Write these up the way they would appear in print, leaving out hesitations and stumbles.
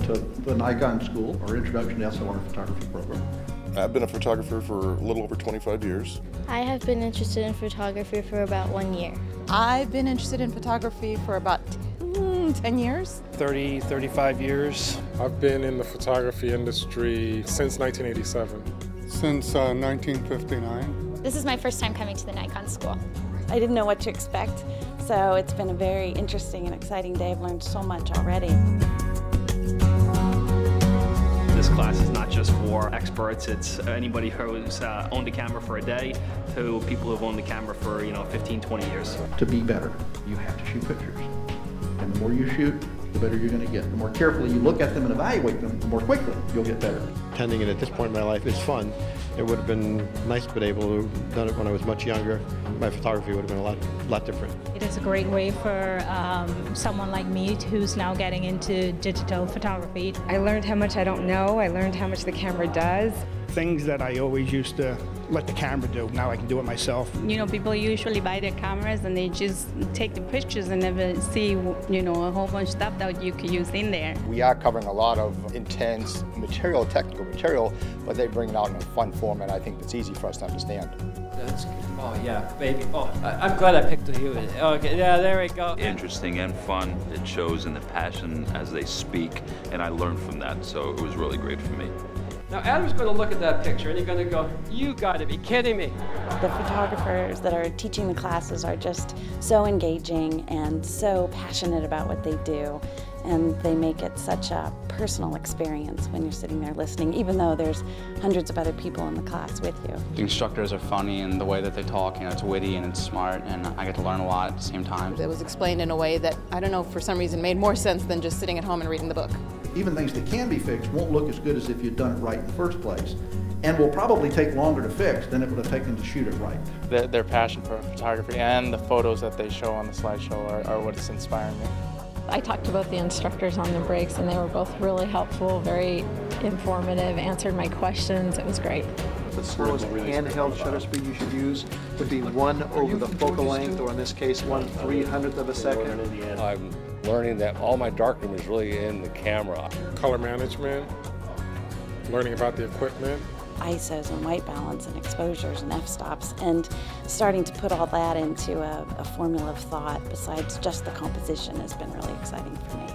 to the Nikon School, or Introduction to SLR Photography program. I've been a photographer for a little over 25 years. I have been interested in photography for about 1 year. I've been interested in photography for about 10 years. 35 years. I've been in the photography industry since 1987. Since 1959. This is my first time coming to the Nikon School. I didn't know what to expect, so it's been a very interesting and exciting day. I've learned so much already. This class is not just for experts, it's anybody who's owned a camera for a day to people who've owned the camera for 15, 20 years. To be better, you have to shoot pictures. And the more you shoot, the better you're going to get. The more carefully you look at them and evaluate them, the more quickly you'll get better. Attending it at this point in my life is fun. It would have been nice to be able to have done it when I was much younger. My photography would have been a lot different. It is a great way for someone like me who's now getting into digital photography. I learned how much I don't know. I learned how much the camera does. Things that I always used to let the camera do, now I can do it myself. People usually buy their cameras and they just take the pictures and never see, a whole bunch of stuff that you could use in there. We are covering a lot of intense material, technical material, but they bring it out in a fun form, and I think it's easy for us to understand. That's good. Oh yeah, baby. Oh, I'm glad I picked you. Okay, yeah, there we go. Interesting and fun. It shows in the passion as they speak, and I learned from that, so it was really great for me. Now Adam's going to look at that picture and he's going to go, you got to be kidding me. The photographers that are teaching the classes are just so engaging and so passionate about what they do. And they make it such a personal experience when you're sitting there listening, even though there's hundreds of other people in the class with you. The instructors are funny and the way that they talk, it's witty and it's smart, and I get to learn a lot at the same time. It was explained in a way that, I don't know, for some reason made more sense than just sitting at home and reading the book. Even things that can be fixed won't look as good as if you'd done it right in the first place, and will probably take longer to fix than it would have taken to shoot it right. Their passion for photography and the photos that they show on the slideshow are what is inspiring me. I talked to both the instructors on the breaks, and they were both really helpful, very informative, answered my questions. It was great. The slowest handheld shutter speed you should use would be 1 over the focal length, or in this case, 1/300th of a second. I'm learning that all my darkroom is really in the camera. Color management, learning about the equipment. ISOs and white balance and exposures and f-stops, and starting to put all that into a formula of thought besides just the composition has been really exciting for me.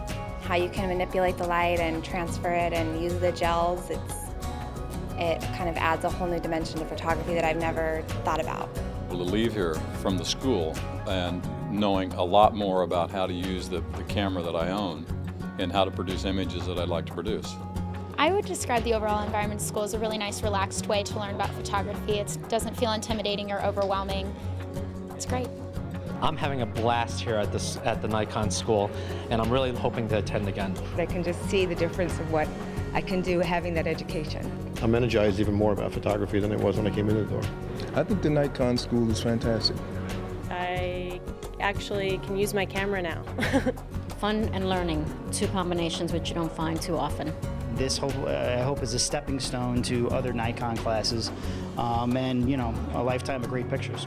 How you can manipulate the light and transfer it and use the gels, it kind of adds a whole new dimension to photography that I've never thought about. Well, to leave here from the school and knowing a lot more about how to use the camera that I own and how to produce images that I'd like to produce. I would describe the overall environment at school as a really nice, relaxed way to learn about photography. It doesn't feel intimidating or overwhelming. It's great. I'm having a blast here at the Nikon School, and I'm really hoping to attend again. I can just see the difference of what I can do having that education. I'm energized even more about photography than I was when I came in the door. I think the Nikon School is fantastic. I actually can use my camera now. Fun and learning, two combinations which you don't find too often. This I hope is a stepping stone to other Nikon classes and a lifetime of great pictures.